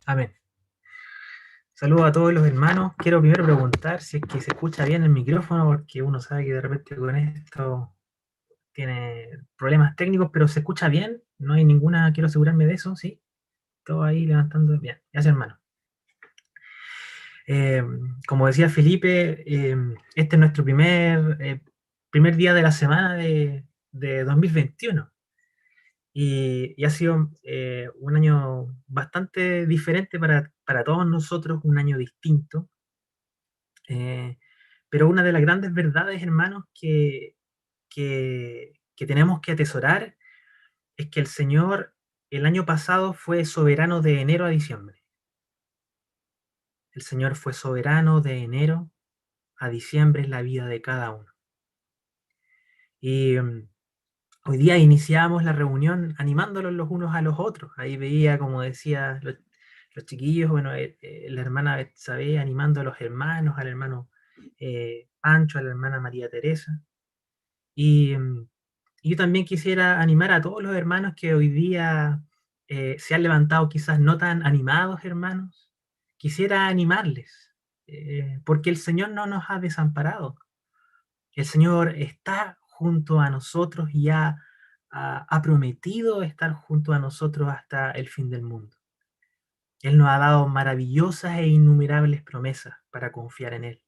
Amén. Saludos a todos los hermanos. Quiero primero preguntar si es que se escucha bien el micrófono, porque uno sabe que de repente con esto tiene problemas técnicos, pero se escucha bien. No hay ninguna, quiero asegurarme de eso, ¿sí? Todo ahí levantando bien. Gracias, hermano. Eh, Como decía Felipe, este es nuestro primer día de la semana de 2021. Y ha sido un año bastante diferente para todos nosotros, un año distinto. Eh, pero una de las grandes verdades, hermanos, que tenemos que atesorar es que el Señor el año pasado fue soberano de enero a diciembre. El Señor fue soberano de enero a diciembre en la vida de cada uno. Y hoy día iniciamos la reunión animándolos los unos a los otros. Ahí veía, como decía, los chiquillos, bueno, la hermana Betsabe animando a los hermanos, al hermano Pancho, a la hermana María Teresa. Y yo también quisiera animar a todos los hermanos que hoy día se han levantado quizás no tan animados, hermanos. Quisiera animarles, porque el Señor no nos ha desamparado. El Señor está junto a nosotros y ha prometido estar junto a nosotros hasta el fin del mundo. Él nos ha dado maravillosas e innumerables promesas para confiar en Él.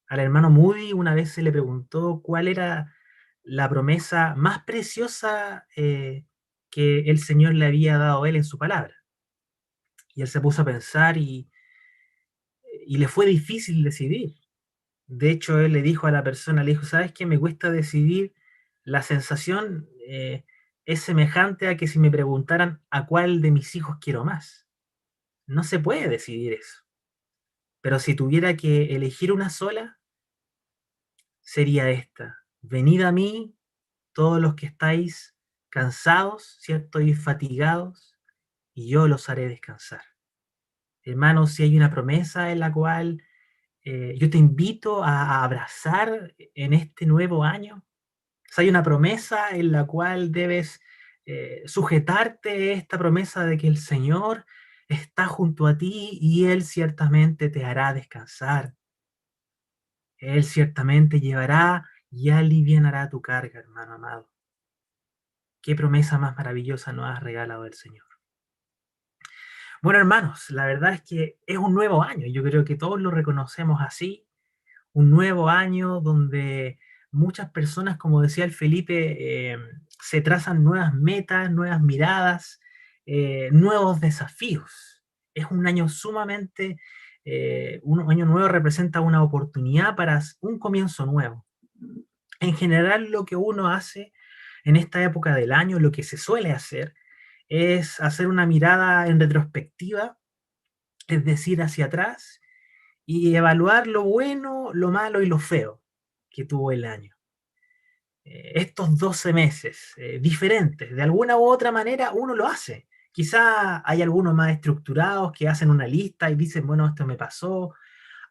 Al hermano Moody una vez se le preguntó cuál era la promesa más preciosa que el Señor le había dado a él en su palabra. Y él se puso a pensar y le fue difícil decidir. De hecho, él le dijo a la persona, le dijo, ¿sabes qué? Me cuesta decidir. La sensación es semejante a que si me preguntaran a cuál de mis hijos quiero más. No se puede decidir eso. Pero si tuviera que elegir una sola, sería esta. Venid a mí todos los que estáis cansados, ¿cierto? Y fatigados, y yo los haré descansar. Hermanos, si hay una promesa en la cual yo te invito a abrazar en este nuevo año, si hay una promesa en la cual debes sujetarte esta promesa de que el Señor está junto a ti y Él ciertamente te hará descansar. Él ciertamente llevará y alivianará tu carga, hermano amado. Qué promesa más maravillosa nos ha regalado el Señor. Bueno, hermanos, la verdad es que es un nuevo año. Yo creo que todos lo reconocemos así. Un nuevo año donde muchas personas, como decía el Felipe, se trazan nuevas metas, nuevas miradas, nuevos desafíos. Es un año sumamente, un año nuevo representa una oportunidad para un comienzo nuevo. En general, lo que uno hace en esta época del año, lo que se suele hacer, es hacer una mirada en retrospectiva, es decir, hacia atrás, y evaluar lo bueno, lo malo y lo feo que tuvo el año. Estos 12 meses diferentes, de alguna u otra manera uno lo hace. Quizá hay algunos más estructurados que hacen una lista y dicen, bueno, esto me pasó.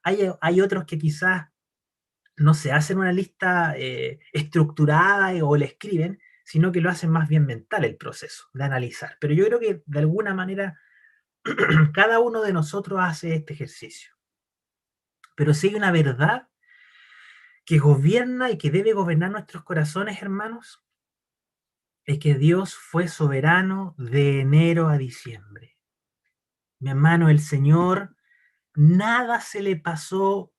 Hay otros que quizás no se hacen una lista estructurada o la escriben, sino que lo hacen más bien mental el proceso de analizar. Pero yo creo que de alguna manera cada uno de nosotros hace este ejercicio. Pero si hay una verdad que gobierna y que debe gobernar nuestros corazones, hermanos, es que Dios fue soberano de enero a diciembre. Mi hermano, el Señor, nada se le pasó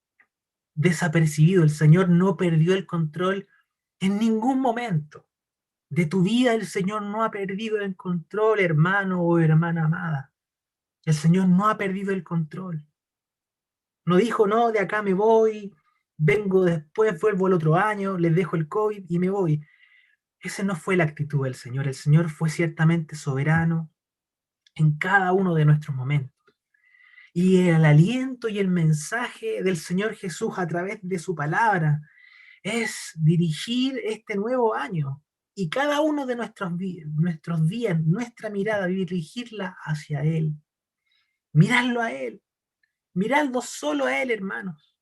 desapercibido. El Señor no perdió el control en ningún momento. De tu vida el Señor no ha perdido el control, hermano o hermana amada. El Señor no ha perdido el control. No dijo, no, de acá me voy, vengo después, vuelvo el otro año, les dejo el COVID y me voy. Esa no fue la actitud del Señor. El Señor fue ciertamente soberano en cada uno de nuestros momentos. Y el aliento y el mensaje del Señor Jesús a través de su palabra es dirigir este nuevo año y cada uno de nuestros días, nuestra mirada, dirigirla hacia Él. Mirarlo a Él, mirarlo solo a Él, hermanos.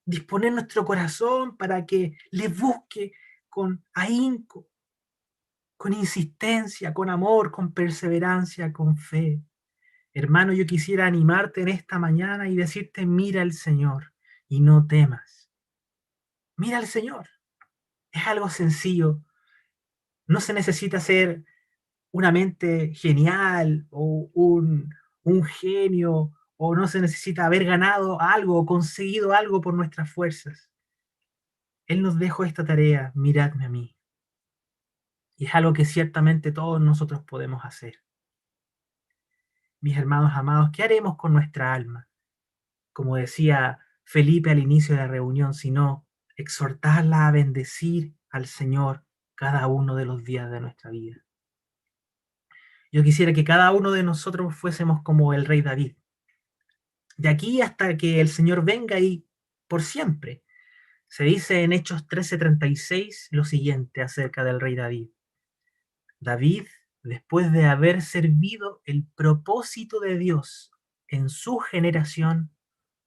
Disponer nuestro corazón para que le busque con ahínco, con insistencia, con amor, con perseverancia, con fe. Hermano, yo quisiera animarte en esta mañana y decirte, mira al Señor y no temas. Mira al Señor. Es algo sencillo. No se necesita ser una mente genial o un genio, o no se necesita haber ganado algo o conseguido algo por nuestras fuerzas. Él nos dejó esta tarea, miradme a mí. Y es algo que ciertamente todos nosotros podemos hacer. Mis hermanos amados, ¿qué haremos con nuestra alma? Como decía Felipe al inicio de la reunión, sino exhortarla a bendecir al Señor cada uno de los días de nuestra vida. Yo quisiera que cada uno de nosotros fuésemos como el rey David, de aquí hasta que el Señor venga y por siempre. Se dice en Hechos 13:36 lo siguiente acerca del rey David. David, después de haber servido el propósito de Dios en su generación,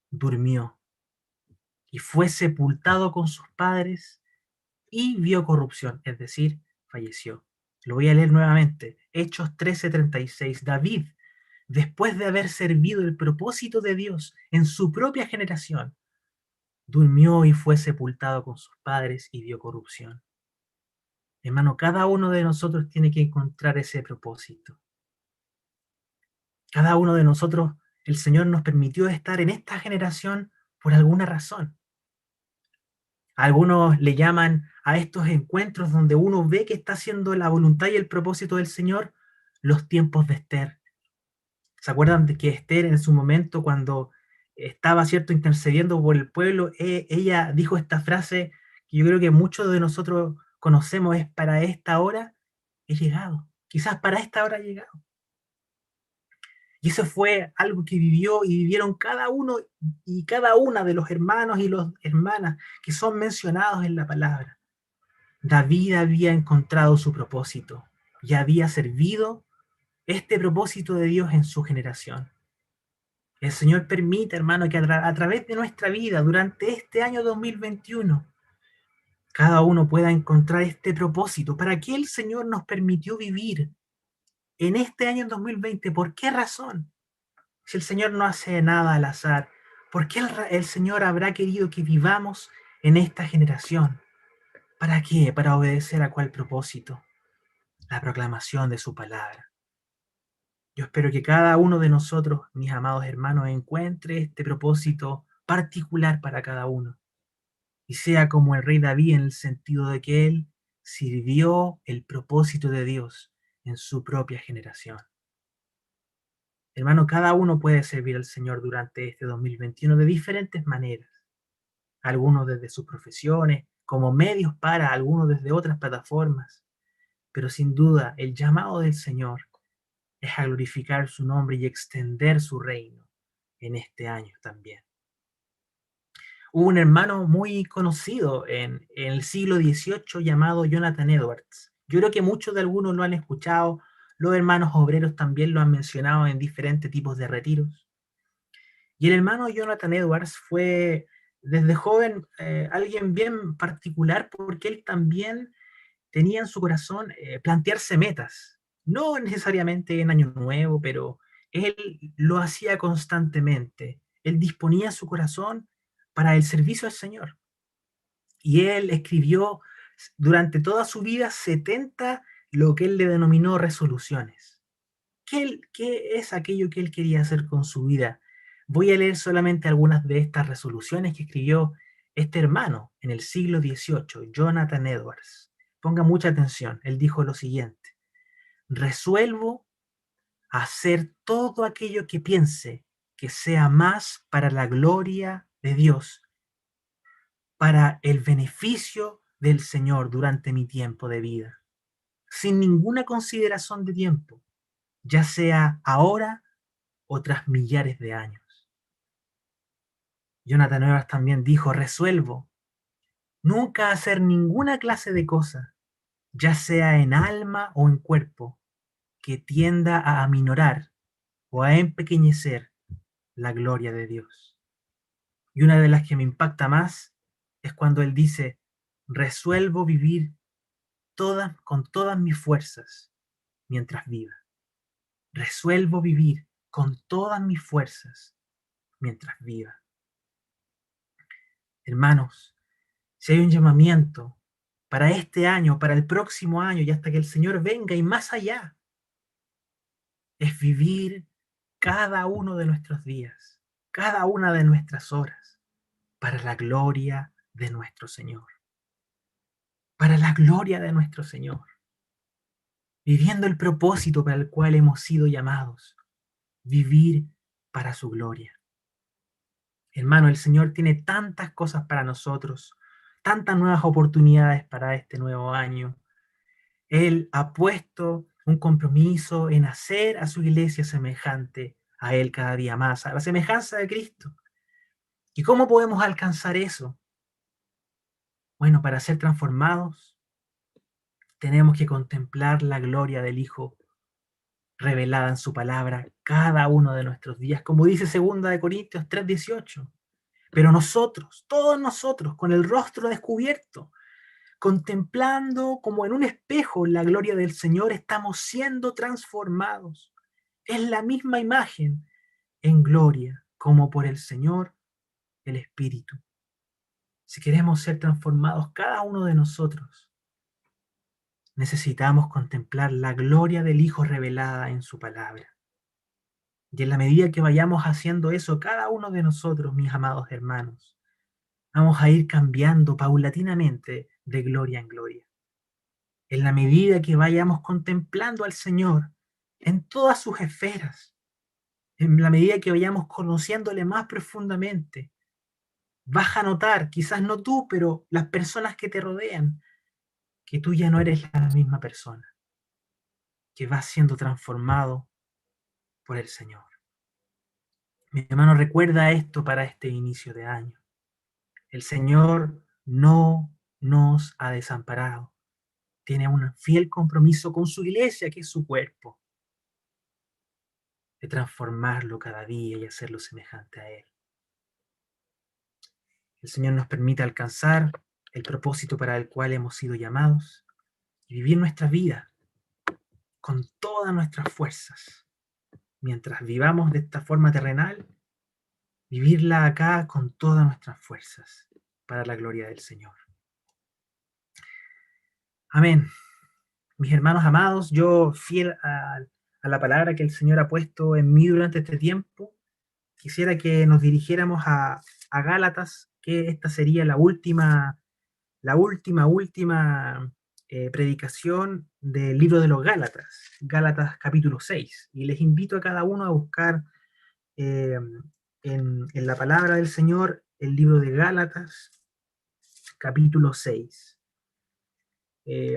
durmió y fue sepultado con sus padres y vio corrupción, es decir, falleció. Lo voy a leer nuevamente. Hechos 13:36. David, después de haber servido el propósito de Dios en su propia generación, durmió y fue sepultado con sus padres y vio corrupción. Hermano, cada uno de nosotros tiene que encontrar ese propósito. Cada uno de nosotros, el Señor nos permitió estar en esta generación por alguna razón. Algunos le llaman a estos encuentros donde uno ve que está haciendo la voluntad y el propósito del Señor, los tiempos de Esther. ¿Se acuerdan de que Esther en su momento, cuando estaba, cierto, intercediendo por el pueblo, ella dijo esta frase que yo creo que muchos de nosotros conocemos, es para esta hora he llegado. Quizás para esta hora he llegado. Y eso fue algo que vivió y vivieron cada uno y cada una de los hermanos y las hermanas que son mencionados en la palabra. David había encontrado su propósito y había servido este propósito de Dios en su generación. El Señor permite, hermano, que a través de nuestra vida durante este año 2021, cada uno pueda encontrar este propósito. ¿Para qué el Señor nos permitió vivir en este año 2020? ¿Por qué razón? Si el Señor no hace nada al azar, ¿por qué el Señor habrá querido que vivamos en esta generación? ¿Para qué? Para obedecer a cuál propósito. La proclamación de su palabra. Yo espero que cada uno de nosotros, mis amados hermanos, encuentre este propósito particular para cada uno y sea como el rey David en el sentido de que él sirvió el propósito de Dios en su propia generación. Hermano, cada uno puede servir al Señor durante este 2021 de diferentes maneras. Algunos desde sus profesiones, como medios para, algunos desde otras plataformas. Pero sin duda, el llamado del Señor es a glorificar su nombre y extender su reino en este año también. Hubo un hermano muy conocido en el siglo XVIII llamado Jonathan Edwards. Yo creo que muchos de algunos lo han escuchado, los hermanos obreros también lo han mencionado en diferentes tipos de retiros. Y el hermano Jonathan Edwards fue desde joven alguien bien particular porque él también tenía en su corazón plantearse metas, no necesariamente en Año Nuevo, pero él lo hacía constantemente. Él disponía su corazón para el servicio al Señor. Y él escribió durante toda su vida 70 lo que él le denominó resoluciones. ¿Qué es aquello que él quería hacer con su vida? Voy a leer solamente algunas de estas resoluciones que escribió este hermano en el siglo XVIII, Jonathan Edwards. Ponga mucha atención. Él dijo lo siguiente: resuelvo hacer todo aquello que piense que sea más para la gloria de Dios, para el beneficio del Señor durante mi tiempo de vida, sin ninguna consideración de tiempo, ya sea ahora o tras millares de años. Jonathan Edwards también dijo: resuelvo nunca hacer ninguna clase de cosa, ya sea en alma o en cuerpo, que tienda a aminorar o a empequeñecer la gloria de Dios. Y una de las que me impacta más es cuando él dice: resuelvo vivir con todas mis fuerzas mientras viva. Resuelvo vivir con todas mis fuerzas mientras viva. Hermanos, si hay un llamamiento para este año, para el próximo año y hasta que el Señor venga y más allá, es vivir cada uno de nuestros días, cada una de nuestras horas, para la gloria de nuestro Señor. Para la gloria de nuestro Señor. Viviendo el propósito para el cual hemos sido llamados. Vivir para su gloria. Hermano, el Señor tiene tantas cosas para nosotros, tantas nuevas oportunidades para este nuevo año. Él ha puesto un compromiso en hacer a su iglesia semejante a Él cada día más, a la semejanza de Cristo. ¿Y cómo podemos alcanzar eso? Bueno, para ser transformados, tenemos que contemplar la gloria del Hijo revelada en su palabra cada uno de nuestros días, como dice 2 Corintios 3:18. Pero nosotros, todos nosotros, con el rostro descubierto, contemplando como en un espejo la gloria del Señor, estamos siendo transformados. Es la misma imagen en gloria, como por el Señor, el Espíritu. Si queremos ser transformados cada uno de nosotros, necesitamos contemplar la gloria del Hijo revelada en su palabra. Y en la medida que vayamos haciendo eso, cada uno de nosotros, mis amados hermanos, vamos a ir cambiando paulatinamente de gloria en gloria. En la medida que vayamos contemplando al Señor en todas sus esferas, en la medida que vayamos conociéndole más profundamente, vas a notar, quizás no tú, pero las personas que te rodean, que tú ya no eres la misma persona, que vas siendo transformado por el Señor. Mi hermano, recuerda esto para este inicio de año. El Señor no nos ha desamparado. Tiene un fiel compromiso con su iglesia, que es su cuerpo, de transformarlo cada día y hacerlo semejante a Él. El Señor nos permite alcanzar el propósito para el cual hemos sido llamados y vivir nuestra vida con todas nuestras fuerzas. Mientras vivamos de esta forma terrenal, vivirla acá con todas nuestras fuerzas para la gloria del Señor. Amén. Mis hermanos amados, yo fiel a la palabra que el Señor ha puesto en mí durante este tiempo, quisiera que nos dirigiéramos a Gálatas, que esta sería la última predicación del libro de los Gálatas, Gálatas capítulo 6. Y les invito a cada uno a buscar en la palabra del Señor el libro de Gálatas capítulo 6.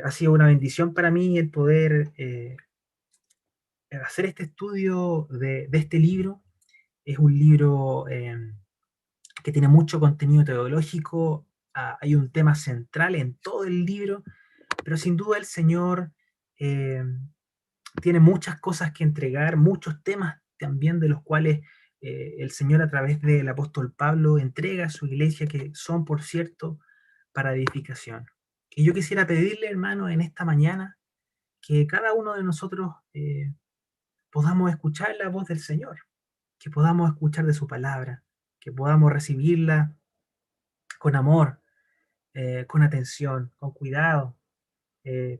Ha sido una bendición para mí el poder hacer este estudio de este libro. Es un libro que tiene mucho contenido teológico. Hay un tema central en todo el libro, pero sin duda el Señor eh, tiene muchas cosas que entregar, muchos temas también de los cuales el Señor a través del apóstol Pablo entrega a su iglesia, que son, por cierto, para edificación. Y yo quisiera pedirle, hermano, en esta mañana, que cada uno de nosotros podamos escuchar la voz del Señor, que podamos escuchar de su palabra, que podamos recibirla con amor, con atención, con cuidado,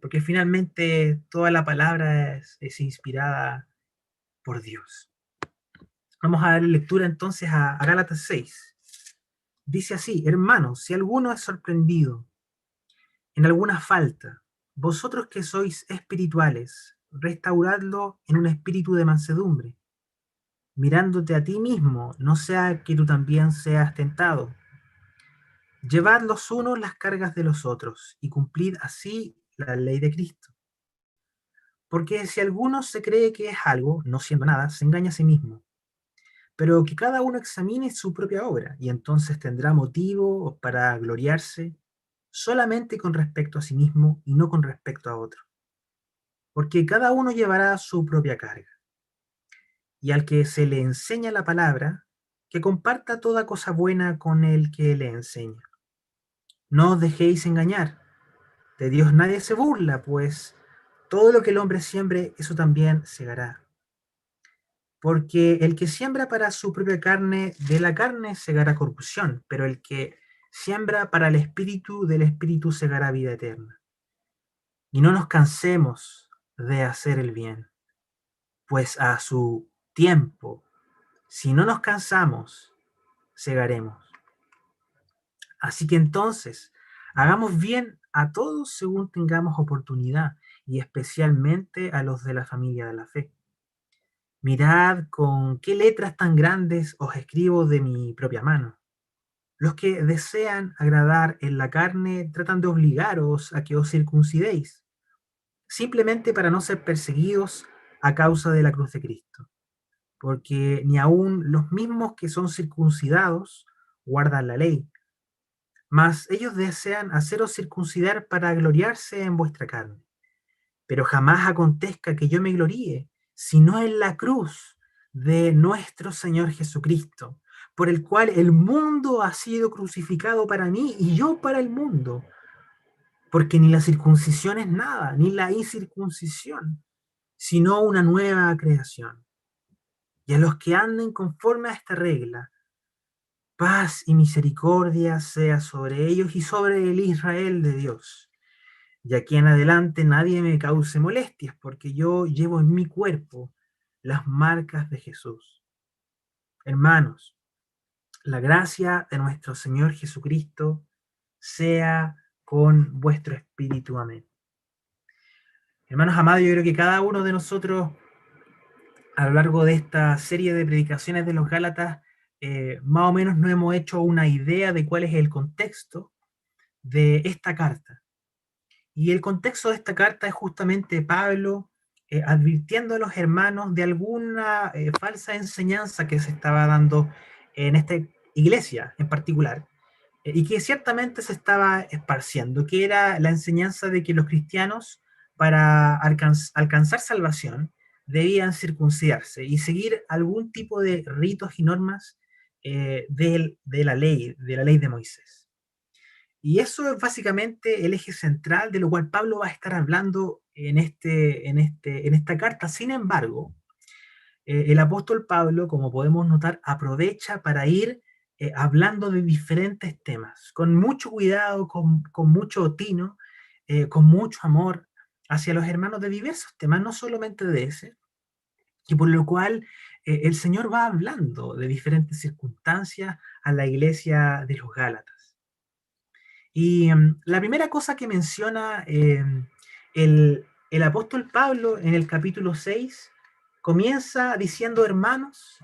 porque finalmente toda la palabra es inspirada por Dios. Vamos a darle lectura entonces a Gálatas 6. Dice así: hermanos, si alguno es sorprendido en alguna falta, vosotros que sois espirituales, restauradlo en un espíritu de mansedumbre, mirándote a ti mismo, no sea que tú también seas tentado. Llevad los unos las cargas de los otros, y cumplid así la ley de Cristo. Porque si alguno se cree que es algo, no siendo nada, se engaña a sí mismo. Pero que cada uno examine su propia obra, y entonces tendrá motivo para gloriarse solamente con respecto a sí mismo y no con respecto a otro. Porque cada uno llevará su propia carga. Y al que se le enseña la palabra, que comparta toda cosa buena con el que le enseña. No os dejéis engañar. De Dios nadie se burla, pues todo lo que el hombre siembre, eso también segará. Porque el que siembra para su propia carne, de la carne segará corrupción, pero el que siembra para el espíritu, del espíritu segará vida eterna. Y no nos cansemos de hacer el bien, pues a su tiempo, si no nos cansamos, segaremos. Así que entonces, hagamos bien a todos según tengamos oportunidad, y especialmente a los de la familia de la fe. Mirad con qué letras tan grandes os escribo de mi propia mano. Los que desean agradar en la carne tratan de obligaros a que os circuncidéis, simplemente para no ser perseguidos a causa de la cruz de Cristo. Porque ni aun los mismos que son circuncidados guardan la ley, mas ellos desean haceros circuncidar para gloriarse en vuestra carne. Pero jamás acontezca que yo me gloríe, sino en la cruz de nuestro Señor Jesucristo, por el cual el mundo ha sido crucificado para mí y yo para el mundo. Porque ni la circuncisión es nada, ni la incircuncisión, sino una nueva creación. Y a los que anden conforme a esta regla, paz y misericordia sea sobre ellos y sobre el Israel de Dios. De aquí en adelante nadie me cause molestias, porque yo llevo en mi cuerpo las marcas de Jesús. Hermanos, la gracia de nuestro Señor Jesucristo sea con vuestro espíritu. Amén. Hermanos amados, yo creo que cada uno de nosotros a lo largo de esta serie de predicaciones de los Gálatas, más o menos nos hemos hecho una idea de cuál es el contexto de esta carta. Y el contexto de esta carta es justamente Pablo advirtiendo a los hermanos de alguna falsa enseñanza que se estaba dando en esta iglesia en particular, y que ciertamente se estaba esparciendo, que era la enseñanza de que los cristianos para alcanzar salvación debían circuncidarse y seguir algún tipo de ritos y normas de la ley de Moisés. Y eso es básicamente el eje central de lo cual Pablo va a estar hablando en esta carta. Sin embargo, el apóstol Pablo, como podemos notar, aprovecha para ir hablando de diferentes temas, con mucho cuidado, con mucho tino, con mucho amor hacia los hermanos de diversos temas, no solamente de ese, y por lo cual el Señor va hablando de diferentes circunstancias a la iglesia de los Gálatas. Y la primera cosa que menciona el apóstol Pablo en el capítulo 6 comienza diciendo, hermanos,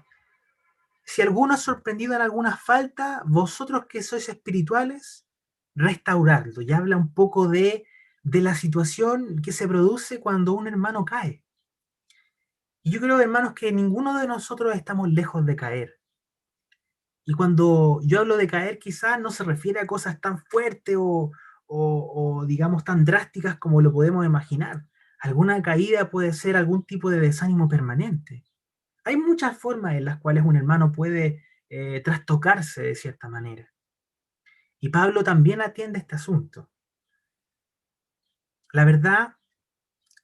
si alguno es sorprendido en alguna falta, vosotros que sois espirituales, restauradlo. Y habla un poco de la situación que se produce cuando un hermano cae. Y yo creo, hermanos, que ninguno de nosotros estamos lejos de caer. Y cuando yo hablo de caer, quizás no se refiere a cosas tan fuertes o, digamos, tan drásticas como lo podemos imaginar. Alguna caída puede ser algún tipo de desánimo permanente. Hay muchas formas en las cuales un hermano puede trastocarse de cierta manera. Y Pablo también atiende este asunto. La verdad,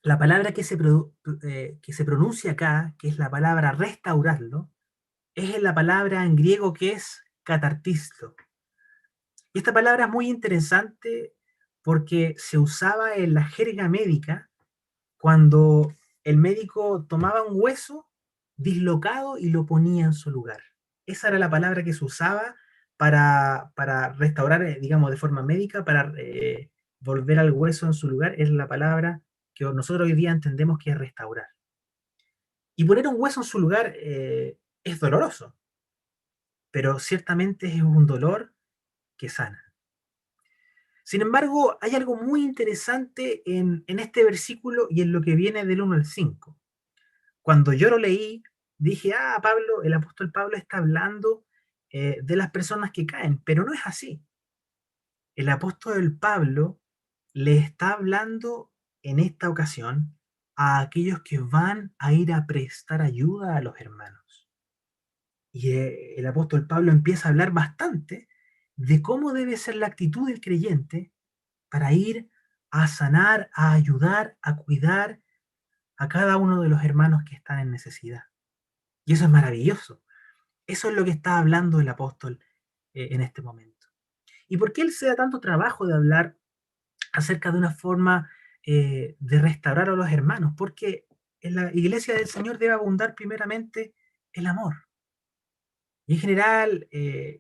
la palabra que se pronuncia acá, que es la palabra restaurarlo, es la palabra en griego que es catartislo. Y esta palabra es muy interesante porque se usaba en la jerga médica cuando el médico tomaba un hueso dislocado y lo ponía en su lugar. Esa era la palabra que se usaba para restaurar, digamos, de forma médica, para volver al hueso en su lugar. Es la palabra que nosotros hoy día entendemos que es restaurar. Y poner un hueso en su lugar es doloroso, pero ciertamente es un dolor que sana. Sin embargo, hay algo muy interesante en este versículo y en lo que viene del 1 al 5. Cuando yo lo leí, dije, Pablo, el apóstol Pablo está hablando de las personas que caen, pero no es así. El apóstol Pablo le está hablando en esta ocasión a aquellos que van a ir a prestar ayuda a los hermanos. Y el apóstol Pablo empieza a hablar bastante de cómo debe ser la actitud del creyente para ir a sanar, a ayudar, a cuidar a cada uno de los hermanos que están en necesidad. Y eso es maravilloso. Eso es lo que está hablando el apóstol en este momento. ¿Y por qué él se da tanto trabajo de hablar acerca de una forma de restaurar a los hermanos? Porque en la iglesia del Señor debe abundar primeramente el amor. Y en general,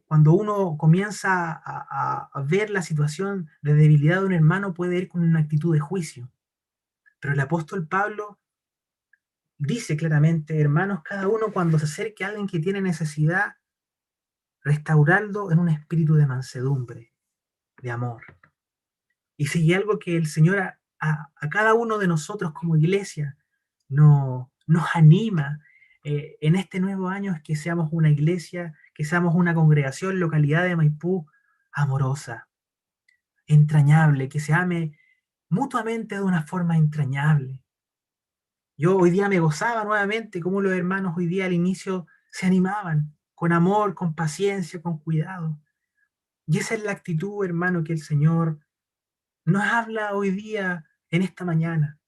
cuando uno comienza a ver la situación de debilidad de un hermano, puede ir con una actitud de juicio. Pero el apóstol Pablo dice claramente, hermanos, cada uno cuando se acerque a alguien que tiene necesidad, restaurarlo en un espíritu de mansedumbre, de amor. Y si hay algo que el Señor a cada uno de nosotros como iglesia nos anima en este nuevo año es que seamos una iglesia, que seamos una congregación, localidad de Maipú, amorosa, entrañable, que se ame mutuamente de una forma entrañable. Yo hoy día me gozaba nuevamente cómo los hermanos hoy día al inicio se animaban, con amor, con paciencia, con cuidado. Y esa es la actitud, hermano, que el Señor nos habla hoy día, en esta mañana,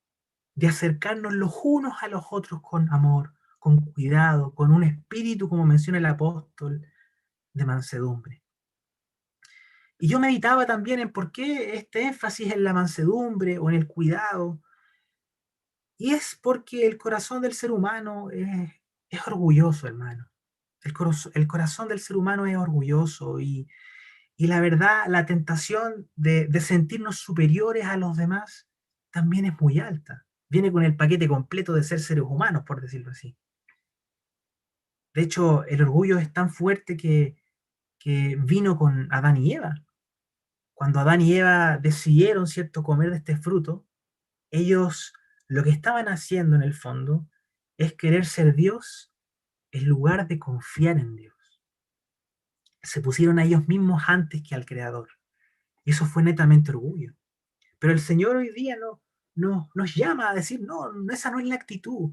de acercarnos los unos a los otros con amor, con cuidado, con un espíritu, como menciona el apóstol, de mansedumbre. Y yo meditaba también en por qué este énfasis en la mansedumbre o en el cuidado. Y es porque el corazón del ser humano es orgulloso, hermano. El corazón del ser humano es orgulloso y la verdad, la tentación de sentirnos superiores a los demás también es muy alta. Viene con el paquete completo de ser seres humanos, por decirlo así. De hecho, el orgullo es tan fuerte que vino con Adán y Eva. Cuando Adán y Eva decidieron, ¿cierto?, comer de este fruto, ellos lo que estaban haciendo en el fondo es querer ser Dios en lugar de confiar en Dios. Se pusieron a ellos mismos antes que al Creador. Y eso fue netamente orgullo. Pero el Señor hoy día nos llama a decir, no, esa no es la actitud,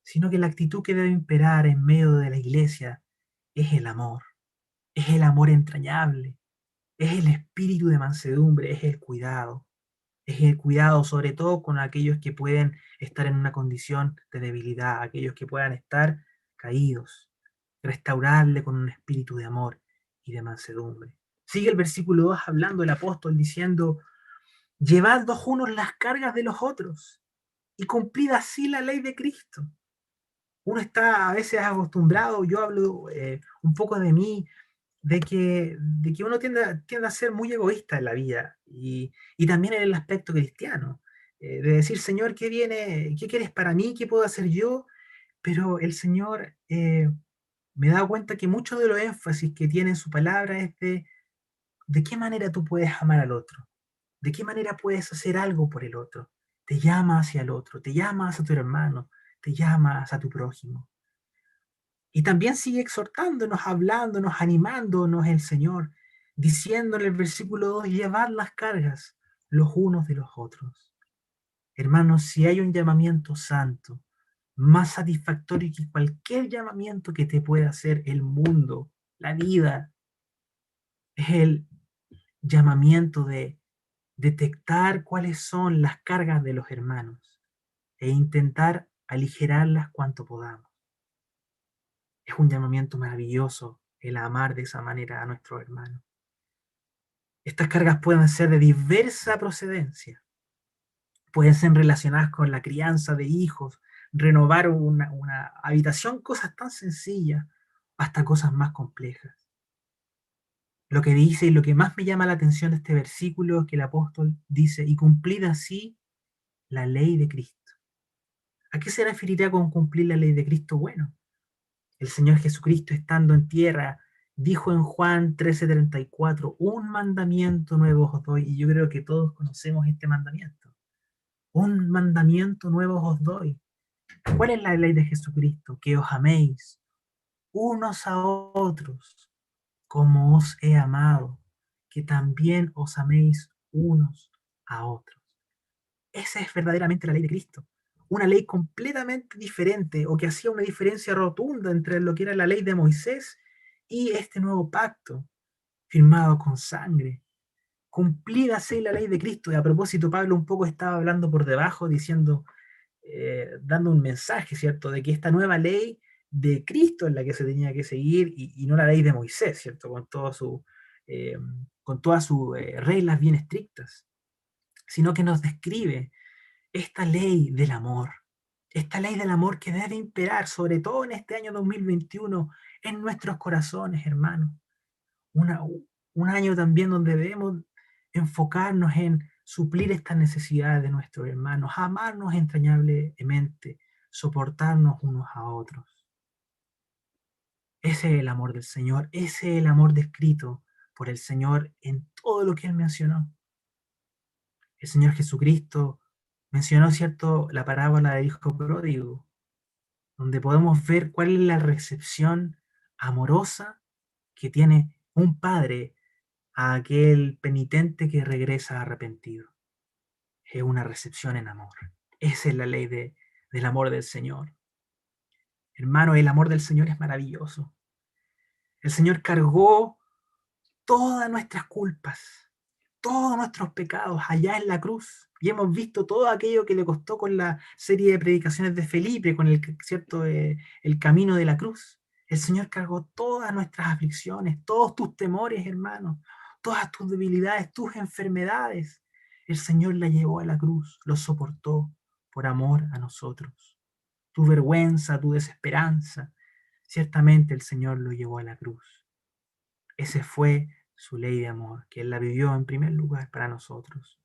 sino que la actitud que debe imperar en medio de la iglesia es el amor entrañable, es el espíritu de mansedumbre, es el cuidado sobre todo con aquellos que pueden estar en una condición de debilidad, aquellos que puedan estar caídos, restaurarle con un espíritu de amor y de mansedumbre. Sigue el versículo 2 hablando el apóstol diciendo, llevad los unos las cargas de los otros y cumplid así la ley de Cristo. Uno está a veces acostumbrado, yo hablo un poco de mí, de que uno tiende a ser muy egoísta en la vida y también en el aspecto cristiano, de decir, Señor, ¿qué viene? ¿Qué quieres para mí? ¿Qué puedo hacer yo? Pero el Señor me da cuenta que mucho de los énfasis que tiene en su palabra es de qué manera tú puedes amar al otro. ¿De qué manera puedes hacer algo por el otro? Te llamas hacia el otro, te llamas a tu hermano, te llamas a tu prójimo. Y también sigue exhortándonos, hablándonos, animándonos el Señor, diciendo en el versículo 2, llevad las cargas los unos de los otros. Hermanos, si hay un llamamiento santo, más satisfactorio que cualquier llamamiento que te pueda hacer el mundo, la vida, es el llamamiento de detectar cuáles son las cargas de los hermanos e intentar aligerarlas cuanto podamos. Es un llamamiento maravilloso el amar de esa manera a nuestros hermanos. Estas cargas pueden ser de diversa procedencia, pueden ser relacionadas con la crianza de hijos, renovar una habitación, cosas tan sencillas, hasta cosas más complejas. Lo que dice y lo que más me llama la atención de este versículo es que el apóstol dice, y cumplid así la ley de Cristo. ¿A qué se referirá con cumplir la ley de Cristo? Bueno, el Señor Jesucristo estando en tierra dijo en Juan 13:34, un mandamiento nuevo os doy, y yo creo que todos conocemos este mandamiento. Un mandamiento nuevo os doy. ¿Cuál es la ley de Jesucristo? Que os améis unos a otros como os he amado, que también os améis unos a otros. Esa es verdaderamente la ley de Cristo. Una ley completamente diferente o que hacía una diferencia rotunda entre lo que era la ley de Moisés y este nuevo pacto firmado con sangre. Cumplida así la ley de Cristo. Y a propósito, Pablo un poco estaba hablando por debajo, diciendo, dando un mensaje, ¿cierto? De que esta nueva ley de Cristo es la que se tenía que seguir y no la ley de Moisés, ¿cierto? Eh, con todas sus reglas bien estrictas, sino que nos describe esta ley del amor que debe imperar, sobre todo en este año 2021, en nuestros corazones, hermanos. Una, un año también donde debemos enfocarnos en suplir estas necesidades de nuestros hermanos, amarnos entrañablemente, soportarnos unos a otros. Ese es el amor del Señor, ese es el amor descrito por el Señor en todo lo que Él mencionó. El Señor Jesucristo mencionó, ¿cierto?, la parábola del hijo pródigo, donde podemos ver cuál es la recepción amorosa que tiene un padre a aquel penitente que regresa arrepentido. Es una recepción en amor. Esa es la ley del amor del Señor. Hermano, el amor del Señor es maravilloso. El Señor cargó todas nuestras culpas, todos nuestros pecados allá en la cruz. Y hemos visto todo aquello que le costó con la serie de predicaciones de Felipe, con ¿cierto? El camino de la cruz. El Señor cargó todas nuestras aflicciones, todos tus temores, hermano, todas tus debilidades, tus enfermedades. El Señor la llevó a la cruz, lo soportó por amor a nosotros. Tu vergüenza, tu desesperanza, ciertamente el Señor lo llevó a la cruz. Ese fue su ley de amor, que Él la vivió en primer lugar para nosotros.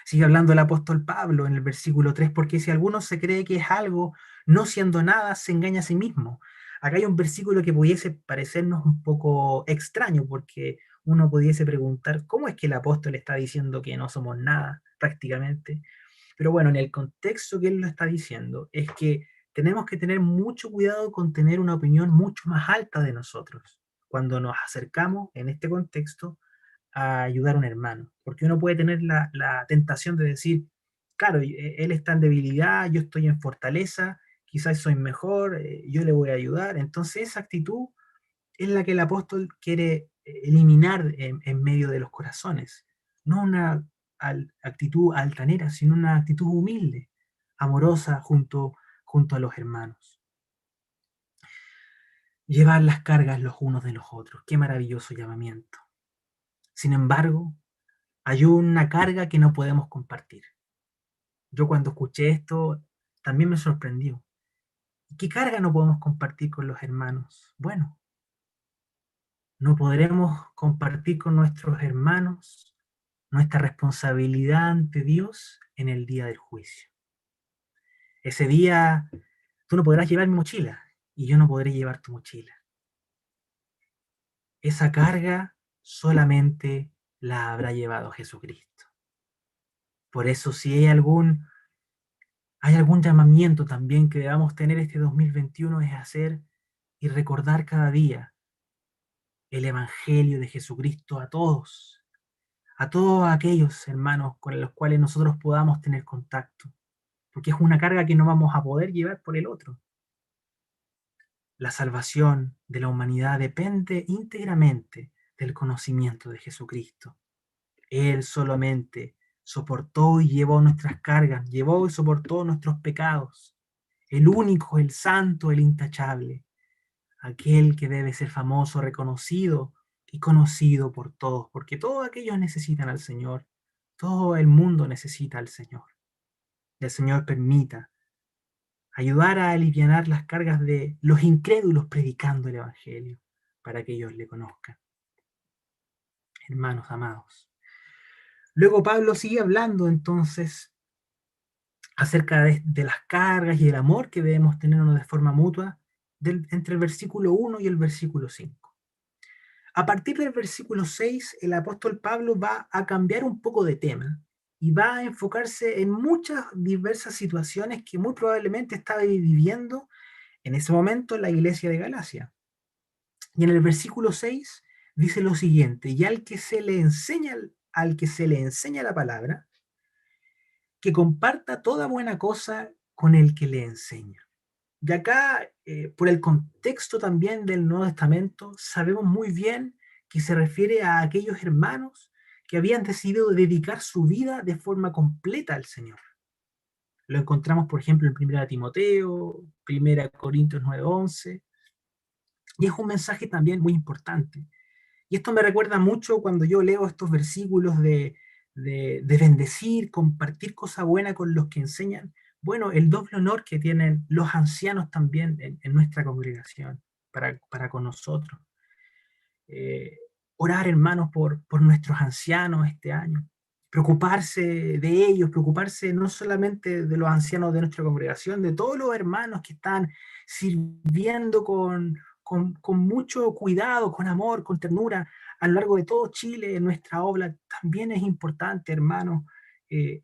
Sigue hablando el apóstol Pablo en el versículo 3, porque si alguno se cree que es algo, no siendo nada, se engaña a sí mismo. Acá hay un versículo que pudiese parecernos un poco extraño, porque uno pudiese preguntar, ¿cómo es que el apóstol está diciendo que no somos nada prácticamente? Pero bueno, en el contexto que él lo está diciendo, es que tenemos que tener mucho cuidado con tener una opinión mucho más alta de nosotros cuando nos acercamos en este contexto a ayudar a un hermano, porque uno puede tener la tentación de decir, claro, él está en debilidad, yo estoy en fortaleza, quizás soy mejor, yo le voy a ayudar. Entonces esa actitud es la que el apóstol quiere eliminar en medio de los corazones. No una actitud altanera, sino una actitud humilde, amorosa junto a los hermanos. Llevar las cargas los unos de los otros. Qué maravilloso llamamiento. Sin embargo, hay una carga que no podemos compartir. Yo cuando escuché esto también me sorprendió. ¿Qué carga no podemos compartir con los hermanos? Bueno, no podremos compartir con nuestros hermanos nuestra responsabilidad ante Dios en el día del juicio. Ese día tú no podrás llevar mi mochila y yo no podré llevar tu mochila. Esa carga solamente la habrá llevado Jesucristo. Por eso si hay algún llamamiento también que debamos tener este 2021 es hacer y recordar cada día el Evangelio de Jesucristo a todos aquellos hermanos con los cuales nosotros podamos tener contacto, porque es una carga que no vamos a poder llevar por el otro. La salvación de la humanidad depende íntegramente del conocimiento de Jesucristo. Él solamente soportó y llevó nuestras cargas, llevó y soportó nuestros pecados. El único, el santo, el intachable, aquel que debe ser famoso, reconocido y conocido por todos, porque todos aquellos necesitan al Señor, todo el mundo necesita al Señor. El Señor permita ayudar a aliviar las cargas de los incrédulos predicando el Evangelio, para que ellos le conozcan. Hermanos amados. Luego Pablo sigue hablando entonces acerca de las cargas y el amor que debemos tenernos de forma mutua entre el versículo 1 y el versículo 5. A partir del versículo 6, el apóstol Pablo va a cambiar un poco de tema y va a enfocarse en muchas diversas situaciones que muy probablemente estaba viviendo en ese momento la iglesia de Galacia. Y en el versículo 6 dice lo siguiente: y al que se le enseña la palabra, que comparta toda buena cosa con el que le enseña. Y acá, por el contexto también del Nuevo Testamento, sabemos muy bien que se refiere a aquellos hermanos que habían decidido dedicar su vida de forma completa al Señor. Lo encontramos, por ejemplo, en 1 Timoteo, 1 Corintios 9:11, y es un mensaje también muy importante. Y esto me recuerda mucho cuando yo leo estos versículos de bendecir, compartir cosa buena con los que enseñan. Bueno, el doble honor que tienen los ancianos también en nuestra congregación, para con nosotros. eh, Orar, hermanos, por nuestros ancianos este año, preocuparse de ellos, preocuparse no solamente de los ancianos de nuestra congregación, de todos los hermanos que están sirviendo con mucho cuidado, con amor, con ternura, a lo largo de todo Chile, en nuestra obra. También es importante, hermanos,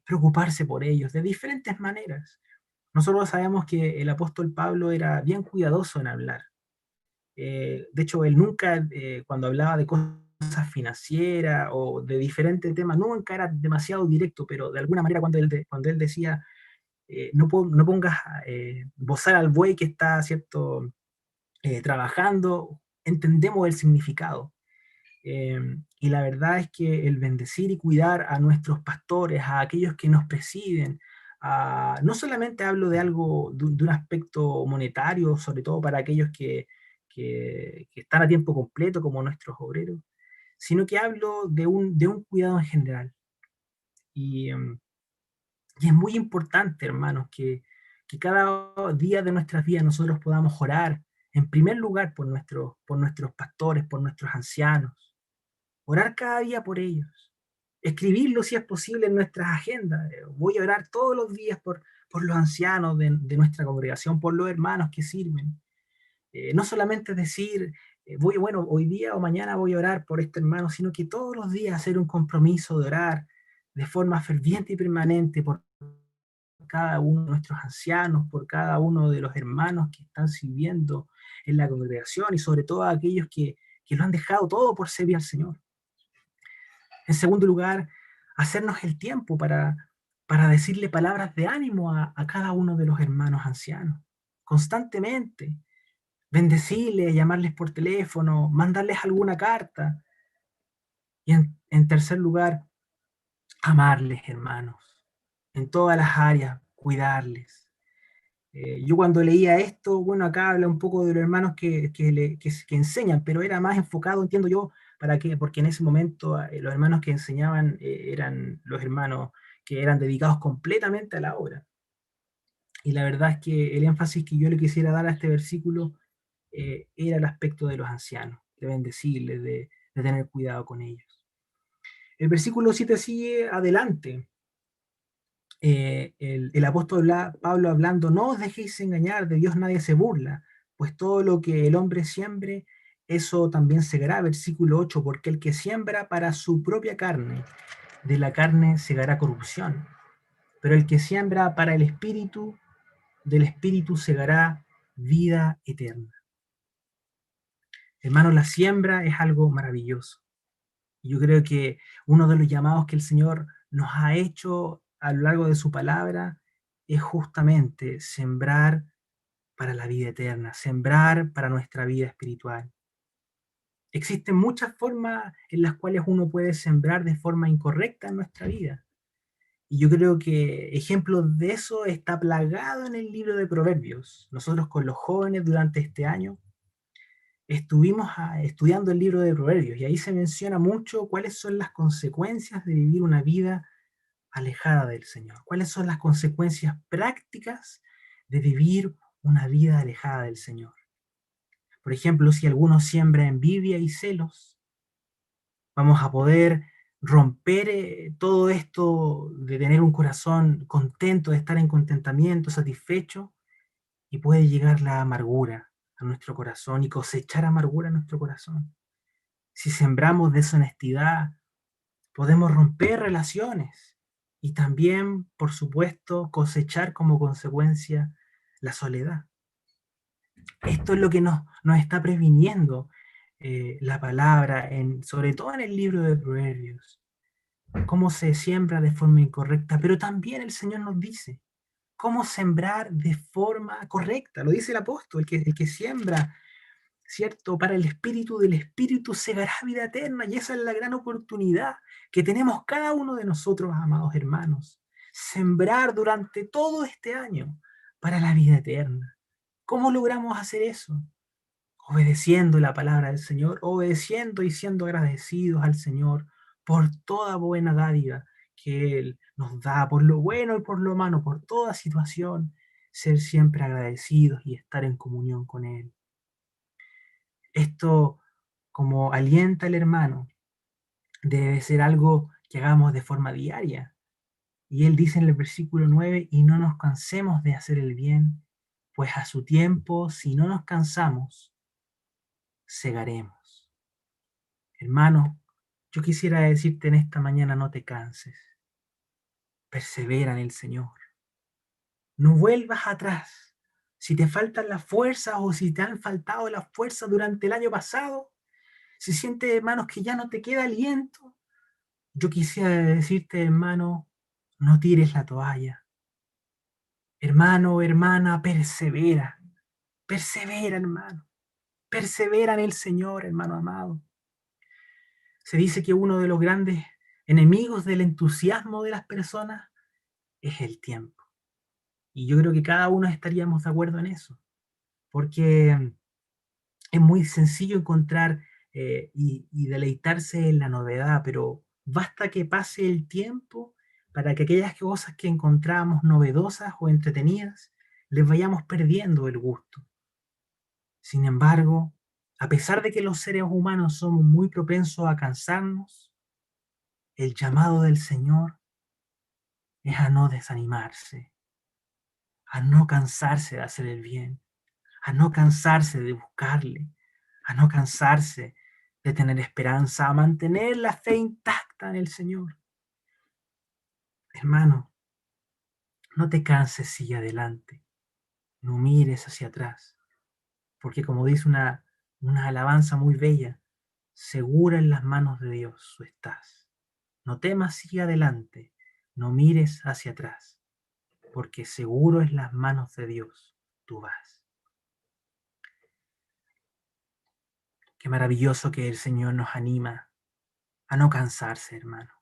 preocuparse por ellos de diferentes maneras. Nosotros sabemos que el apóstol Pablo era bien cuidadoso en hablar. De hecho, él nunca, cuando hablaba de cosas financieras o de diferentes temas, nunca era demasiado directo, pero de alguna manera cuando él decía, no pongas bozar al buey que está, ¿cierto?, trabajando, entendemos el significado. Y la verdad es que el bendecir y cuidar a nuestros pastores, a aquellos que nos presiden, no solamente hablo de algo, de un aspecto monetario, sobre todo para aquellos que están a tiempo completo, como nuestros obreros, sino que hablo de un cuidado en general. Y, y es muy importante, hermanos, que cada día de nuestras vidas nosotros podamos orar, en primer lugar, por nuestros pastores, por nuestros ancianos. Orar cada día por ellos. Escribirlo si es posible en nuestras agendas. Voy a orar todos los días por los ancianos de nuestra congregación, por los hermanos que sirven. No solamente decir, bueno, hoy día o mañana voy a orar por este hermano, sino que todos los días hacer un compromiso de orar de forma ferviente y permanente por cada uno de nuestros ancianos, por cada uno de los hermanos que están sirviendo en la congregación y sobre todo a aquellos que lo han dejado todo por servir al Señor. En segundo lugar, hacernos el tiempo para decirle palabras de ánimo a cada uno de los hermanos ancianos, constantemente. Bendecirles, llamarles por teléfono, mandarles alguna carta. Y en tercer lugar, amarles, hermanos, en todas las áreas, cuidarles. Yo cuando leía esto, bueno, acá habla un poco de los hermanos que enseñan, pero era más enfocado, entiendo yo, porque en ese momento los hermanos que enseñaban eran los hermanos que eran dedicados completamente a la obra. Y la verdad es que el énfasis que yo le quisiera dar a este versículo era el aspecto de los ancianos, de bendecirles, de tener cuidado con ellos. El versículo 7 sigue adelante. El apóstol Pablo hablando, no os dejéis engañar, de Dios nadie se burla, pues todo lo que el hombre siembre, eso también segará. Versículo 8, porque el que siembra para su propia carne, de la carne segará corrupción, pero el que siembra para el espíritu, del espíritu segará vida eterna. Hermanos, la siembra es algo maravilloso. Yo creo que uno de los llamados que el Señor nos ha hecho a lo largo de su palabra es justamente sembrar para la vida eterna, sembrar para nuestra vida espiritual. Existen muchas formas en las cuales uno puede sembrar de forma incorrecta en nuestra vida. Y yo creo que ejemplos de eso está plagado en el libro de Proverbios. Nosotros con los jóvenes durante este año estuvimos estudiando el libro de Proverbios y ahí se menciona mucho cuáles son las consecuencias de vivir una vida alejada del Señor, cuáles son las consecuencias prácticas de vivir una vida alejada del Señor. Por ejemplo, si alguno siembra envidia y celos, vamos a poder romper todo esto de tener un corazón contento, de estar en contentamiento, satisfecho, y puede llegar la amargura a nuestro corazón y cosechar amargura en nuestro corazón. Si sembramos deshonestidad, podemos romper relaciones y también, por supuesto, cosechar como consecuencia la soledad. Esto es lo que nos está previniendo la palabra, sobre todo en el libro de Proverbios, cómo se siembra de forma incorrecta, pero también el Señor nos dice cómo sembrar de forma correcta. Lo dice el apóstol, el que siembra, ¿cierto? Para el espíritu, del espíritu segará vida eterna, y esa es la gran oportunidad que tenemos cada uno de nosotros, amados hermanos. sembrar durante todo este año para la vida eterna. ¿Cómo logramos hacer eso? Obedeciendo la palabra del Señor, obedeciendo y siendo agradecidos al Señor por toda buena dádiva que Él nos da, por lo bueno y por lo malo, por toda situación, ser siempre agradecidos y estar en comunión con Él. Esto, como alienta al hermano, debe ser algo que hagamos de forma diaria. Y Él dice en el versículo 9, y no nos cansemos de hacer el bien, pues a su tiempo, si no nos cansamos, segaremos. Hermano, yo quisiera decirte en esta mañana, no te canses, persevera en el Señor, no vuelvas atrás. Si te faltan las fuerzas o si te han faltado las fuerzas durante el año pasado, si sientes, hermanos, que ya no te queda aliento, yo quisiera decirte, hermano, no tires la toalla. Hermano, hermana, persevera, persevera, hermano, persevera en el Señor, hermano amado. Se dice que uno de los grandes enemigos del entusiasmo de las personas es el tiempo. Y yo creo que cada uno estaríamos de acuerdo en eso, porque es muy sencillo encontrar y deleitarse en la novedad, pero basta que pase el tiempo para que aquellas cosas que encontramos novedosas o entretenidas les vayamos perdiendo el gusto. Sin embargo, a pesar de que los seres humanos somos muy propensos a cansarnos, el llamado del Señor es a no desanimarse, a no cansarse de hacer el bien, a no cansarse de buscarle, a no cansarse de tener esperanza, a mantener la fe intacta en el Señor. Hermano, no te canses, sigue adelante, no mires hacia atrás, porque como dice una alabanza muy bella, segura en las manos de Dios tú estás. No temas, sigue adelante, no mires hacia atrás, porque seguro en las manos de Dios tú vas. Qué maravilloso que el Señor nos anima a no cansarse, hermano.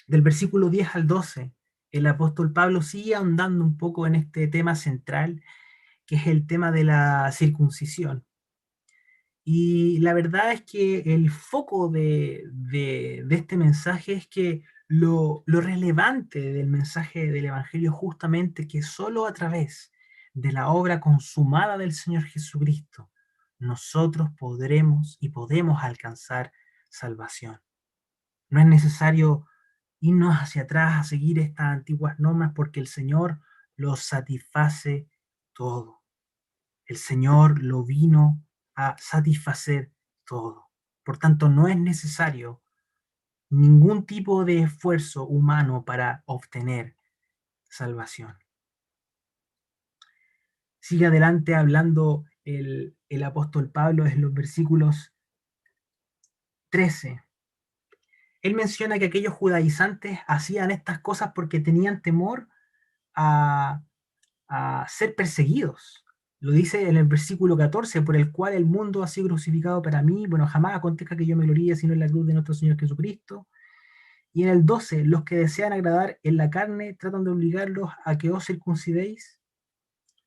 Del versículo 10 al 12, el apóstol Pablo sigue ahondando un poco en este tema central, que es el tema de la circuncisión. Y la verdad es que el foco de este mensaje es que lo relevante del mensaje del Evangelio es justamente que solo a través de la obra consumada del Señor Jesucristo nosotros podremos y podemos alcanzar salvación. No es necesario irnos hacia atrás a seguir estas antiguas normas porque el Señor lo satisface todo. El Señor lo vino a satisfacer todo. Por tanto, no es necesario ningún tipo de esfuerzo humano para obtener salvación. Sigue adelante hablando el apóstol Pablo en los versículos 13. Él menciona que aquellos judaizantes hacían estas cosas porque tenían temor a, a ser perseguidos. Lo dice en el versículo 14, por el cual el mundo ha sido crucificado para mí. Bueno, jamás acontezca que yo me gloríe sino en la cruz de nuestro Señor Jesucristo. Y en el 12, los que desean agradar en la carne tratan de obligarlos a que os circuncidéis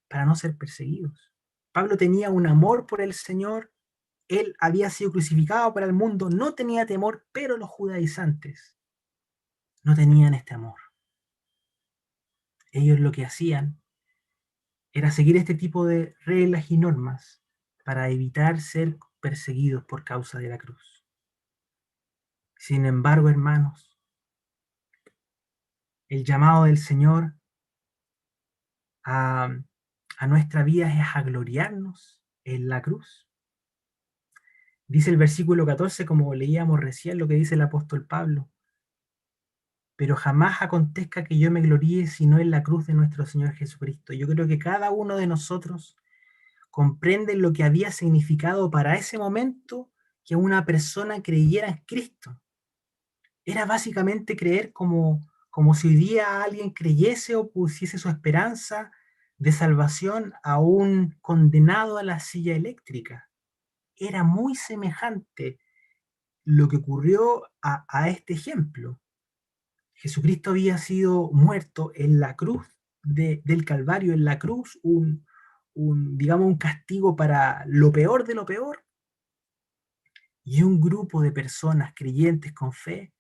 para no ser perseguidos. Pablo tenía un amor por el Señor, él había sido crucificado para el mundo, no tenía temor, pero los judaizantes no tenían este amor. Ellos lo que hacían era seguir este tipo de reglas y normas para evitar ser perseguidos por causa de la cruz. Sin embargo, hermanos, el llamado del Señor a, a nuestra vida es a gloriarnos en la cruz. Dice el versículo 14, como leíamos recién, lo que dice el apóstol Pablo, pero jamás acontezca que yo me gloríe sino en la cruz de nuestro Señor Jesucristo. Yo creo que cada uno de nosotros comprende lo que había significado para ese momento que una persona creyera en Cristo. Era básicamente creer como si hoy día alguien creyese o pusiese su esperanza de salvación a un condenado a la silla eléctrica. Era muy semejante lo que ocurrió a este ejemplo. Jesucristo había sido muerto en la cruz del Calvario, en la cruz, digamos, un castigo para lo peor de lo peor, y un grupo de personas creyentes con fe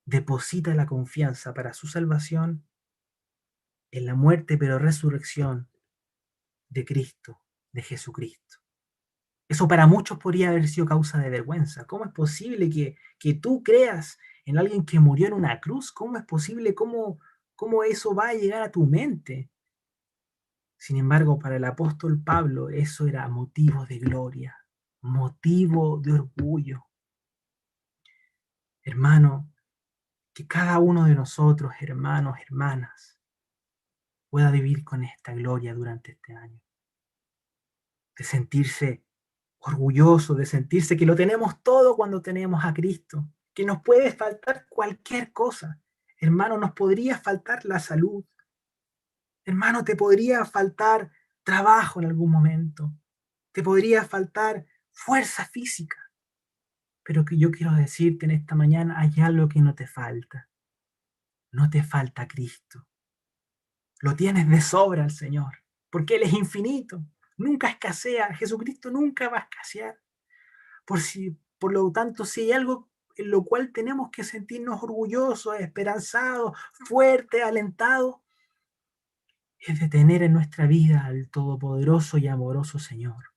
deposita la confianza para su salvación en la muerte pero resurrección de Cristo, de Jesucristo. Eso para muchos podría haber sido causa de vergüenza. ¿Cómo es posible que tú creas en alguien que murió en una cruz? ¿Cómo es posible? ¿Cómo eso va a llegar a tu mente? Sin embargo, para el apóstol Pablo eso era motivo de gloria, motivo de orgullo. Hermano, que cada uno de nosotros, hermanos, hermanas, pueda vivir con esta gloria durante este año, de sentirse orgulloso, de sentirse que lo tenemos todo cuando tenemos a Cristo, que nos puede faltar cualquier cosa. Hermano, nos podría faltar la salud. Hermano, te podría faltar trabajo en algún momento. Te podría faltar fuerza física. Pero que yo quiero decirte en esta mañana, hay algo que no te falta. No te falta Cristo. Lo tienes de sobra al Señor, porque Él es infinito. Nunca escasea. Jesucristo nunca va a escasear. Por lo tanto, si hay algo en lo cual tenemos que sentirnos orgullosos, esperanzados, fuertes, alentados, es de tener en nuestra vida al todopoderoso y amoroso Señor.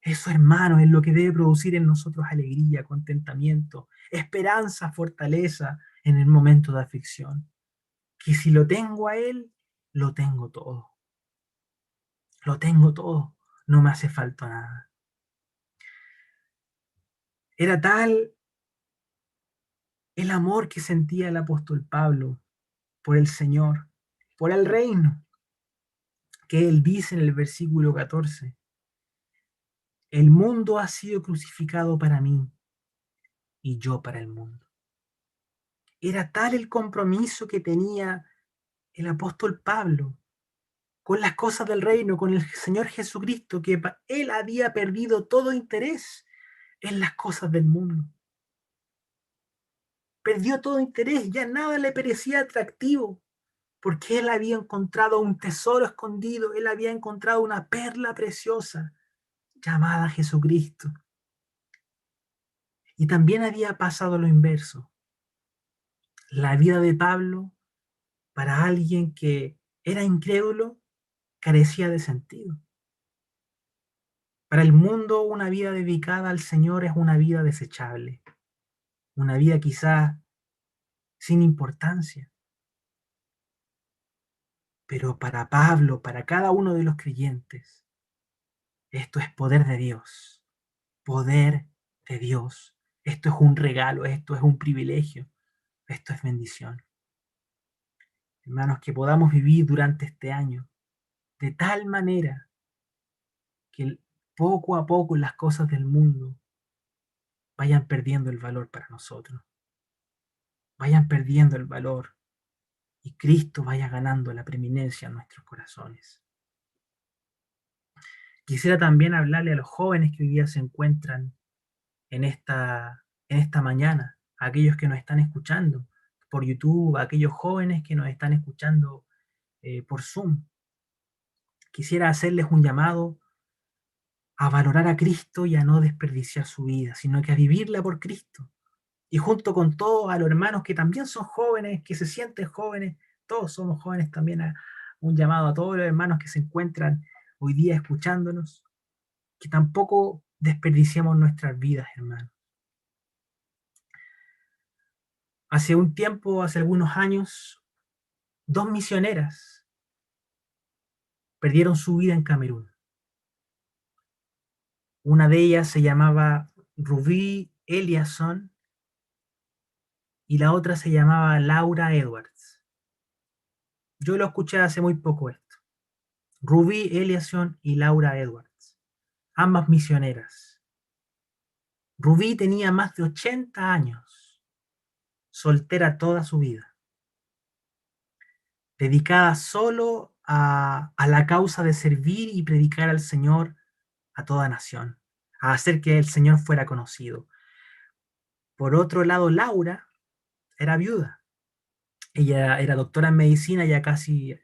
Eso, hermano, es lo que debe producir en nosotros alegría, contentamiento, esperanza, fortaleza en el momento de aflicción. Que si lo tengo a Él, lo tengo todo. Lo tengo todo. No me hace falta nada. Era tal el amor que sentía el apóstol Pablo por el Señor, por el reino, que él dice en el versículo 14, el mundo ha sido crucificado para mí y yo para el mundo. Era tal el compromiso que tenía el apóstol Pablo con las cosas del reino, con el Señor Jesucristo, que él había perdido todo interés en las cosas del mundo. Perdió todo interés, ya nada le parecía atractivo, porque él había encontrado un tesoro escondido, él había encontrado una perla preciosa llamada Jesucristo. Y también había pasado lo inverso. La vida de Pablo, para alguien que era incrédulo, carecía de sentido. Para el mundo, una vida dedicada al Señor es una vida desechable, una vida quizás sin importancia. Pero para Pablo, para cada uno de los creyentes, esto es poder de Dios, poder de Dios. Esto es un regalo, esto es un privilegio, esto es bendición. Hermanos, que podamos vivir durante este año de tal manera que poco a poco las cosas del mundo vayan perdiendo el valor para nosotros, vayan perdiendo el valor y Cristo vaya ganando la preeminencia en nuestros corazones. Quisiera también hablarle a los jóvenes que hoy día se encuentran en esta mañana, a aquellos que nos están escuchando por YouTube, a aquellos jóvenes que nos están escuchando por Zoom. Quisiera hacerles un llamado a valorar a Cristo y a no desperdiciar su vida, sino que a vivirla por Cristo. Y junto con todos a los hermanos que también son jóvenes, que se sienten jóvenes, todos somos jóvenes también, un llamado a todos los hermanos que se encuentran hoy día escuchándonos, que tampoco desperdiciemos nuestras vidas, hermanos. Hace un tiempo, hace algunos años, dos misioneras perdieron su vida en Camerún. Una de ellas se llamaba Ruby Eliasson y la otra se llamaba Laura Edwards. Yo lo escuché hace muy poco esto. Ruby Eliasson y Laura Edwards, ambas misioneras. Ruby tenía más de 80 años, soltera toda su vida, dedicada solo a la causa de servir y predicar al Señor a toda nación, a hacer que el Señor fuera conocido. Por otro lado, Laura era viuda. Ella era doctora en medicina ya casi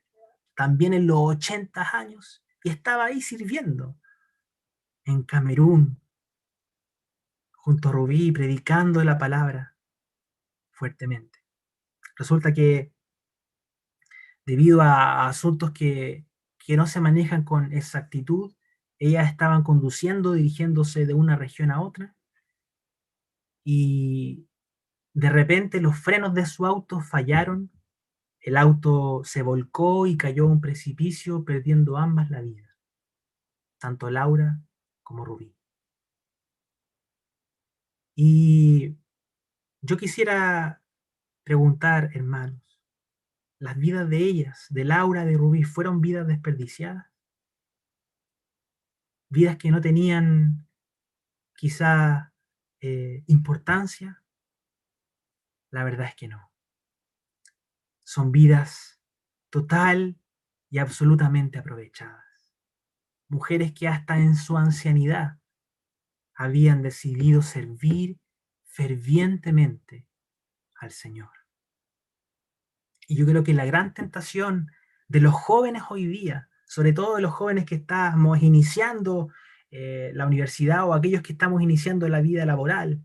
también en los 80 años y estaba ahí sirviendo en Camerún junto a Rubí predicando la palabra fuertemente. Resulta que debido a asuntos que no se manejan con exactitud, ellas estaban conduciendo, dirigiéndose de una región a otra y de repente los frenos de su auto fallaron, el auto se volcó y cayó a un precipicio, perdiendo ambas la vida, tanto Laura como Rubí. Y yo quisiera preguntar, hermanos, ¿las vidas de ellas, de Laura, de Rubí, fueron vidas desperdiciadas? ¿Vidas que no tenían quizá importancia? La verdad es que no. Son vidas total y absolutamente aprovechadas. Mujeres que hasta en su ancianidad habían decidido servir fervientemente al Señor. Y yo creo que la gran tentación de los jóvenes hoy día, sobre todo de los jóvenes que estamos iniciando la universidad o aquellos que estamos iniciando la vida laboral,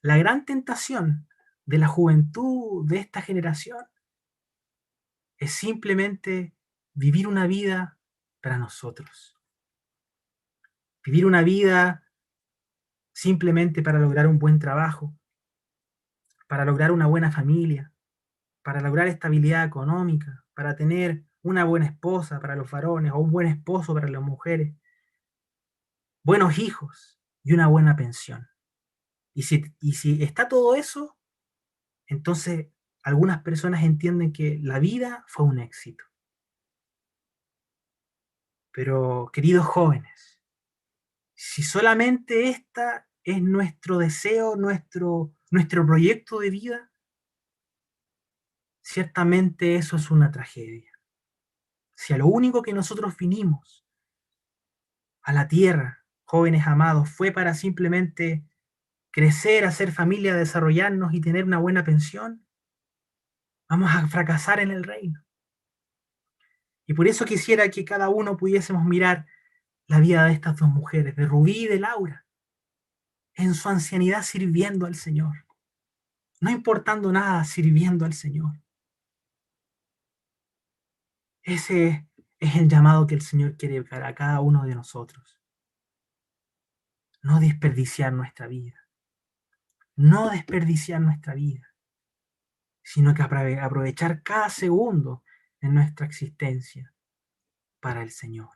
la gran tentación de la juventud de esta generación es simplemente vivir una vida para nosotros, vivir una vida simplemente para lograr un buen trabajo, para lograr una buena familia, para lograr estabilidad económica, para tener una buena esposa para los varones o un buen esposo para las mujeres, buenos hijos y una buena pensión. Y si está todo eso, entonces algunas personas entienden que la vida fue un éxito. Pero, queridos jóvenes, si solamente esta es nuestro deseo, nuestro proyecto de vida, ciertamente eso es una tragedia. Si a lo único que nosotros vinimos a la tierra, jóvenes amados, fue para simplemente crecer, hacer familia, desarrollarnos y tener una buena pensión, vamos a fracasar en el reino. Y por eso quisiera que cada uno pudiésemos mirar la vida de estas dos mujeres, de Rubí y de Laura, en su ancianidad sirviendo al Señor, no importando nada, sirviendo al Señor. Ese es el llamado que el Señor quiere para cada uno de nosotros. No desperdiciar nuestra vida, no desperdiciar nuestra vida, sino que aprovechar cada segundo de nuestra existencia para el Señor.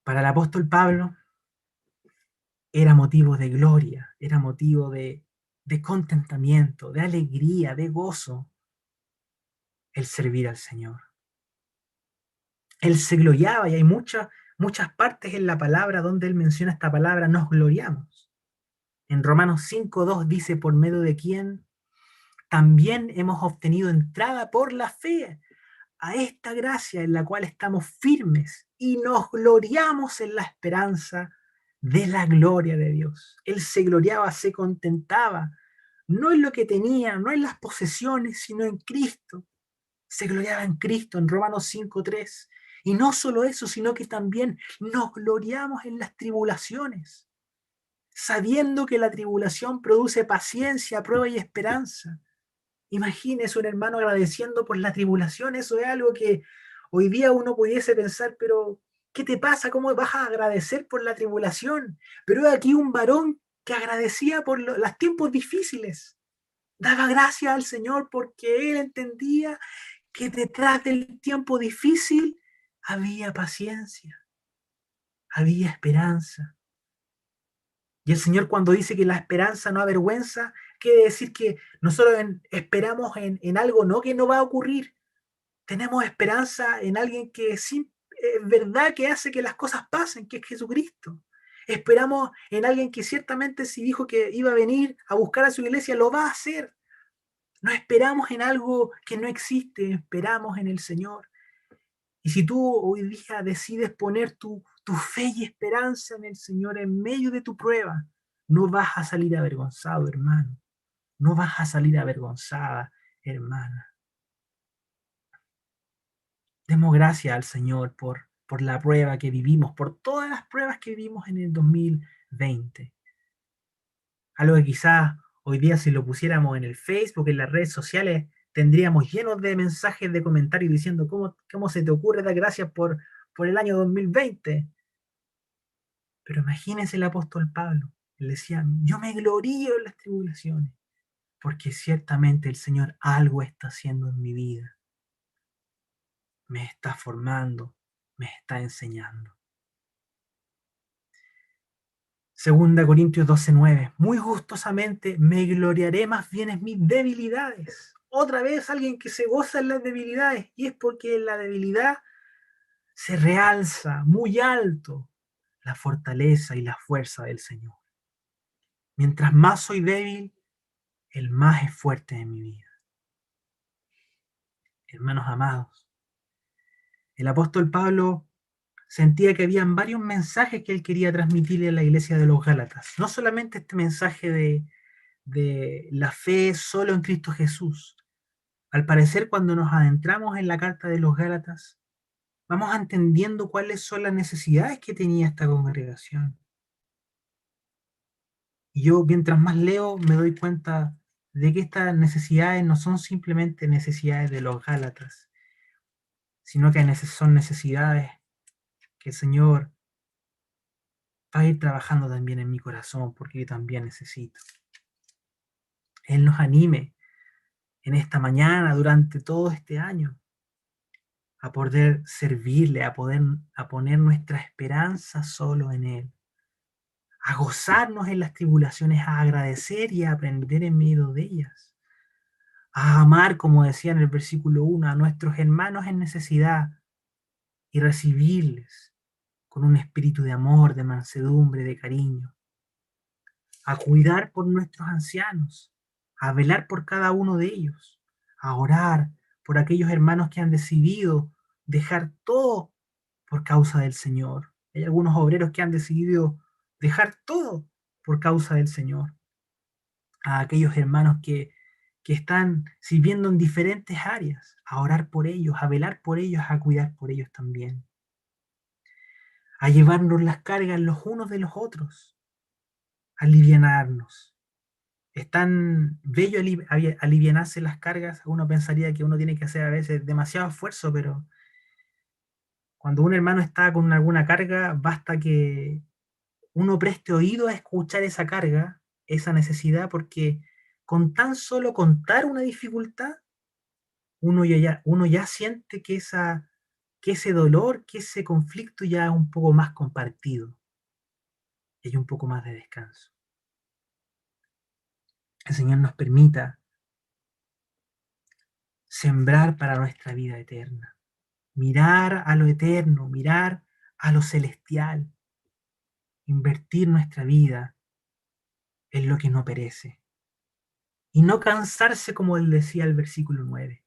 Para el apóstol Pablo era motivo de gloria, era motivo de contentamiento, de alegría, de gozo el servir al Señor. Él se gloriaba y hay muchas partes en la palabra donde él menciona esta palabra, nos gloriamos. En Romanos 5:2 dice, por medio de quién también hemos obtenido entrada por la fe a esta gracia en la cual estamos firmes y nos gloriamos en la esperanza de la gloria de Dios. Él se gloriaba, se contentaba, no en lo que tenía, no en las posesiones, sino en Cristo. Se gloriaba en Cristo, en Romanos 5:3. Y no solo eso, sino que también nos gloriamos en las tribulaciones, sabiendo que la tribulación produce paciencia, prueba y esperanza. Imagínese un hermano agradeciendo por la tribulación, eso es algo que hoy día uno pudiese pensar, pero ¿qué te pasa? ¿Cómo vas a agradecer por la tribulación? Pero aquí un varón que agradecía por los tiempos difíciles, daba gracias al Señor porque él entendía que detrás del tiempo difícil había paciencia, había esperanza. Y el Señor cuando dice que la esperanza no avergüenza, quiere decir que nosotros esperamos en algo no que no va a ocurrir. Tenemos esperanza en alguien que sí, es verdad que hace que las cosas pasen, que es Jesucristo. Esperamos en alguien que ciertamente si dijo que iba a venir a buscar a su iglesia, lo va a hacer. No esperamos en algo que no existe, esperamos en el Señor. Y si tú hoy día decides poner tu fe y esperanza en el Señor en medio de tu prueba, No vas a salir avergonzado, hermano. No vas a salir avergonzada, hermana. Demos gracias al Señor por la prueba que vivimos, por todas las pruebas que vivimos en el 2020. Algo que quizás hoy día si lo pusiéramos en el Facebook, en las redes sociales, tendríamos llenos de mensajes de comentarios diciendo cómo se te ocurre dar gracias por el año 2020. Pero imagínense el apóstol Pablo. Él decía, yo me glorío en las tribulaciones, porque ciertamente el Señor algo está haciendo en mi vida. Me está formando, me está enseñando. Segunda Corintios 12:9. Muy gustosamente me gloriaré más bien en mis debilidades. Otra vez alguien que se goza en las debilidades. Y es porque en la debilidad se realza muy alto la fortaleza y la fuerza del Señor. Mientras más soy débil, el más es fuerte en mi vida. Hermanos amados, el apóstol Pablo sentía que habían varios mensajes que él quería transmitirle a la iglesia de los Gálatas. No solamente este mensaje de la fe solo en Cristo Jesús. Al parecer, cuando nos adentramos en la carta de los Gálatas, vamos entendiendo cuáles son las necesidades que tenía esta congregación. Y yo, mientras más leo, me doy cuenta de que estas necesidades no son simplemente necesidades de los Gálatas, sino que son necesidades que el Señor va a ir trabajando también en mi corazón, porque yo también necesito. Él nos anime en esta mañana, durante todo este año, a poder servirle, a poner nuestra esperanza solo en Él, a gozarnos en las tribulaciones, a agradecer y a aprender en medio de ellas, a amar, como decía en el versículo 1, a nuestros hermanos en necesidad y recibirles con un espíritu de amor, de mansedumbre, de cariño, a cuidar por nuestros ancianos, a velar por cada uno de ellos, a orar por aquellos hermanos que han decidido dejar todo por causa del Señor. Hay algunos obreros que han decidido dejar todo por causa del Señor. A aquellos hermanos que están sirviendo en diferentes áreas, a orar por ellos, a velar por ellos, a cuidar por ellos también. A llevarnos las cargas los unos de los otros, a alivianarnos. Es tan bello alivianarse las cargas. Uno pensaría que uno tiene que hacer a veces demasiado esfuerzo, pero cuando un hermano está con alguna carga, basta que uno preste oído a escuchar esa carga, esa necesidad, porque con tan solo contar una dificultad, uno ya siente que ese dolor, que ese conflicto ya es un poco más compartido y hay un poco más de descanso. El Señor nos permita sembrar para nuestra vida eterna, mirar a lo eterno, mirar a lo celestial, invertir nuestra vida en lo que no perece y no cansarse como él decía el versículo 9.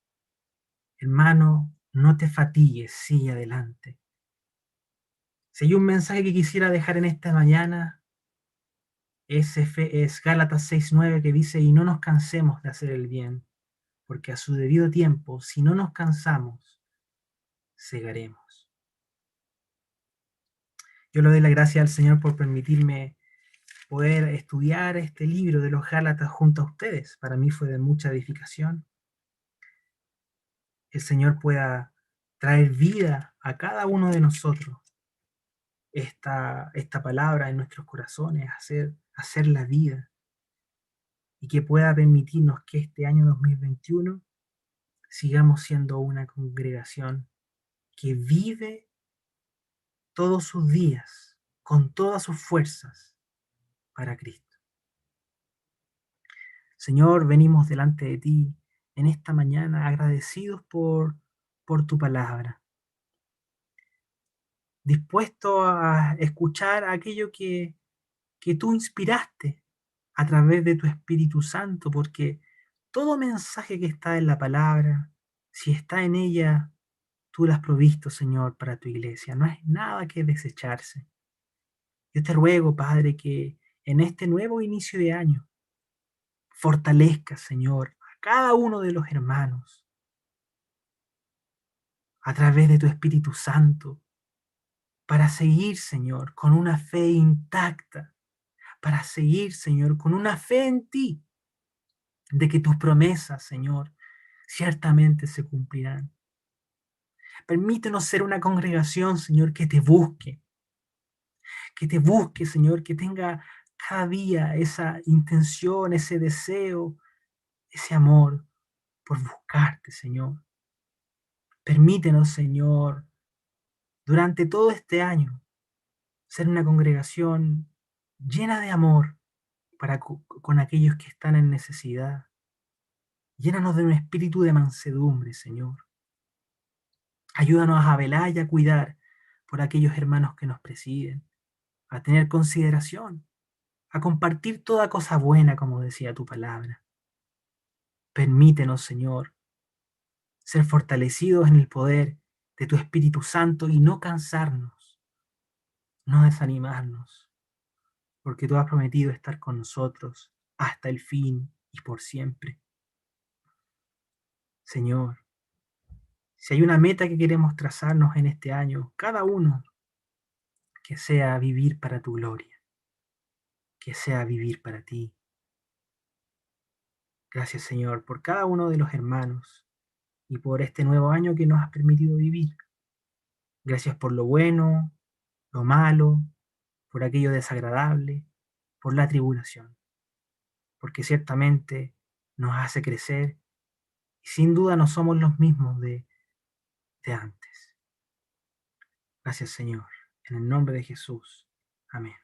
Hermano, no te fatigues, sigue adelante. Si hay un mensaje que quisiera dejar en esta mañana, es Gálatas 6:9 que dice, y no nos cansemos de hacer el bien, porque a su debido tiempo, si no nos cansamos, segaremos. Yo le doy la gracia al Señor por permitirme poder estudiar este libro de los Gálatas junto a ustedes. Para mí fue de mucha edificación. El Señor pueda traer vida a cada uno de nosotros esta palabra en nuestros corazones, hacer la vida y que pueda permitirnos que este año 2021 sigamos siendo una congregación que vive todos sus días con todas sus fuerzas para Cristo. Señor, venimos delante de ti en esta mañana agradecidos por tu palabra, dispuesto a escuchar aquello que tú inspiraste a través de tu Espíritu Santo, porque todo mensaje que está en la palabra, si está en ella, tú lo has provisto, Señor, para tu iglesia. No hay nada que desecharse. Yo te ruego, Padre, que en este nuevo inicio de año, fortalezca, Señor, a cada uno de los hermanos a través de tu Espíritu Santo, para seguir, Señor, con una fe intacta, para seguir, Señor, con una fe en ti, de que tus promesas, Señor, ciertamente se cumplirán. Permítenos ser una congregación, Señor, que te busque, Señor, que tenga cada día esa intención, ese deseo, ese amor por buscarte, Señor. Permítenos, Señor, durante todo este año, ser una congregación llena de amor con aquellos que están en necesidad. Llénanos de un espíritu de mansedumbre, Señor. Ayúdanos a velar y a cuidar por aquellos hermanos que nos presiden, a tener consideración, a compartir toda cosa buena, como decía tu palabra. Permítenos, Señor, ser fortalecidos en el poder de tu Espíritu Santo y no cansarnos, no desanimarnos, porque tú has prometido estar con nosotros hasta el fin y por siempre. Señor, si hay una meta que queremos trazarnos en este año, cada uno, que sea vivir para tu gloria, que sea vivir para ti. Gracias, Señor, por cada uno de los hermanos y por este nuevo año que nos has permitido vivir. Gracias por lo bueno, lo malo, por aquello desagradable, por la tribulación, porque ciertamente nos hace crecer y sin duda no somos los mismos de antes. Gracias, Señor. En el nombre de Jesús. Amén.